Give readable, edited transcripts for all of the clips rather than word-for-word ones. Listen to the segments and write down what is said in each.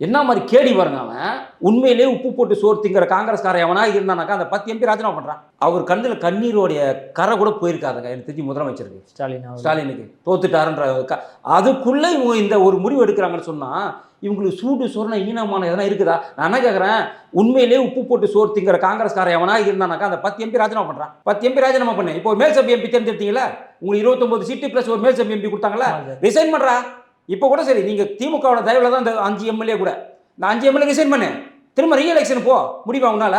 என்ன மாதிரி கேடி பாருங்க அவன். உண்மையிலேயே உப்பு போட்டு சோறு திங்கிற காங்கிரஸ்காரன் எவனா இருந்தானாக்கா அந்த 10 எம்பி ராஜினாமா பண்ணுறான். அவர் கண்ணில் கண்ணீரோடைய கரை கூட போயிருக்காதுங்க எனக்கு தெரிஞ்சு முதலமைச்சருக்கு ஸ்டாலினுக்கு தோத்துட்டாருன்ற அதுக்குள்ளே இவங்க இந்த ஒரு முடிவு எடுக்கிறாங்கன்னு சொன்னால் இவங்களுக்கு சூடு சொரண ஈனமான எதனா இருக்குதா? நான் என்ன கேட்குறேன், உண்மையிலேயே உப்பு போட்டு சோறு திங்கிற காங்கிரஸ்காரன் எவனா இருந்தானாக்கா அந்த 10 எம்பி ராஜினாமா பண்ணுறான். 10 எம்பி ராஜினாமா பண்ணு. இப்போ மேல் சபை எம்பி தேர்ந்தெடுத்தீங்களா, உங்களுக்கு 29 சீட்டு ப்ளஸ் ஒரு மேல் சபை எம்பி கொடுத்தாங்களா, ரிசைன் பண்ணுறா. இப்போ கூட சரி, நீங்கள் திமுகவோட தயவில் தான் இந்த 5 எம்எல்ஏ கூட, இந்த 5 எம்எல்ஏ ரிசைன் பண்ணு, திரும்ப ரீஎலெக்ஷன் போ, முடியுமா உன்னால?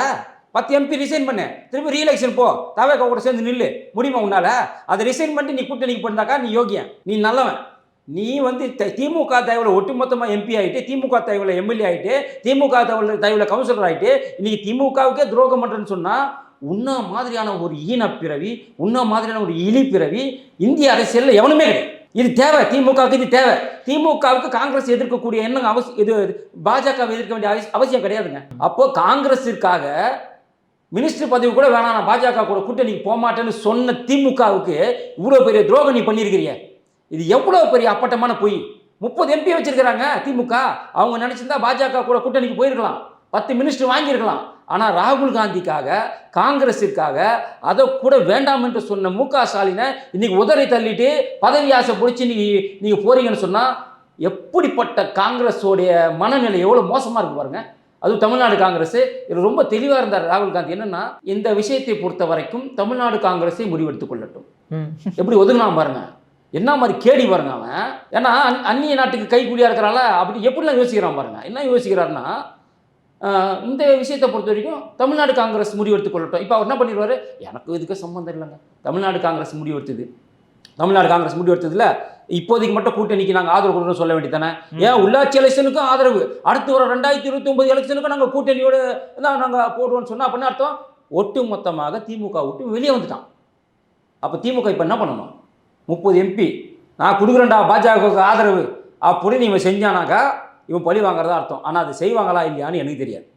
10 எம்பி ரிசைன் பண்ணு, திரும்ப ரீஎலெக்ஷன் போ, தவேகா கூட சேர்ந்து நில்லு, முடியுமா உன்னால? அதை ரிசைன் பண்ணிட்டு நீ கூட்டணிக்கு பண்ணாக்கா நீ யோகியன், நீ நல்லவன். நீ வந்து திமுக தயவில் ஒட்டுமொத்தமாக எம்பி ஆகிட்டு, திமுக தயவில் எம்எல்ஏ ஆகிட்டு, திமுக தயவில் கவுன்சிலர் ஆகிட்டு, இன்னைக்கு திமுகவுக்கே துரோகம் பண்ணுறேன்னு சொன்னால் உன்ன மாதிரியான ஒரு ஈனப்பிறவி, உன்ன மாதிரியான ஒரு இழிப்பிறவி இந்திய அரசியலில் எவனுமே கிடையாது. இது தேவை, திமுகவுக்கு இது தேவை. திமுகவுக்கு காங்கிரஸ் எதிர்க்கக்கூடிய எண்ணம் இது பாஜகவை எதிர்க்க வேண்டிய அவசியம் கிடையாதுங்க. அப்போ காங்கிரஸிற்காக மினிஸ்டர் பதவி கூட வேணாம், நான் பாஜக கூட கூட்டணிக்கு போக மாட்டேன்னு சொன்ன திமுகவுக்கு இவ்வளோ பெரிய துரோகம் நீ பண்ணியிருக்கிறிய. இது எவ்வளோ பெரிய அப்பட்டமான பொய். 30 எம்பி வச்சிருக்கிறாங்க திமுக. அவங்க நினைச்சிருந்தா பாஜக கூட கூட்டணிக்கு போயிருக்கலாம், 10 மினிஸ்டர் வாங்கியிருக்கலாம். ஆனால் ராகுல் காந்திக்காக, காங்கிரஸிற்காக அதை கூட வேண்டாம் என்று சொன்ன மு.க. ஸ்டாலினை இன்னைக்கு உதறி தள்ளிட்டு பதவி ஆசை பிடிச்சி நீங்கள் போறீங்கன்னு சொன்னால் எப்படிப்பட்ட காங்கிரஸோடைய மனநிலை எவ்வளோ மோசமாக இருக்கு பாருங்க. அதுவும் தமிழ்நாடு காங்கிரஸ் இது ரொம்ப தெளிவாக இருந்தார் ராகுல் காந்தி. என்னன்னா, இந்த விஷயத்தை பொறுத்த வரைக்கும் தமிழ்நாடு காங்கிரஸை முடிவெடுத்துக் கொள்ளட்டும். எப்படி ஒதுங்கினா பாருங்க, என்ன மாதிரி கேடி பாருங்க அவன். ஏன்னா அந்நிய நாட்டுக்கு கைக்கூலியாக இருக்கிறால அப்படி எப்படிலாம் யோசிக்கிறான் பாருங்க. என்ன யோசிக்கிறாருன்னா, இந்த விஷயத்தை பொறுத்த வரைக்கும் தமிழ்நாடு காங்கிரஸ் முடிவெடுத்துக் கொள்ளட்டும். இப்போ அவர் என்ன பண்ணிடுவார், எனக்கு இதுக்கு சம்மந்தம் இல்லைங்க, தமிழ்நாடு காங்கிரஸ் முடிவெடுத்தது, தமிழ்நாடு காங்கிரஸ் முடிவெடுத்ததுல இப்போதைக்கு மட்டும் கூட்டணிக்கு நாங்கள் ஆதரவு கொடுக்கணும்னு சொல்ல வேண்டியதானே? ஏன் உள்ளாட்சி எலெக்ஷனுக்கும் ஆதரவு, அடுத்து வர 2029 எலெக்ஷனுக்கும் நாங்கள் கூட்டணியோடு தான் நாங்கள் போடுவோம்னு சொன்னால் அப்படின்னு அர்த்தம் ஒட்டு மொத்தமாக திமுக விட்டு வெளியே வந்துட்டான். அப்போ திமுக இப்போ என்ன பண்ணணும்? 30 எம்பி நான் கொடுக்குறேன்டா பாஜகவுக்கு ஆதரவு அப்படின்னு இவன் செஞ்சானாக்கா இவன் பழி வாங்குறதா அர்த்தம். ஆனால் அது செய்வாங்களா இல்லையான்னு எனக்கு தெரியாது.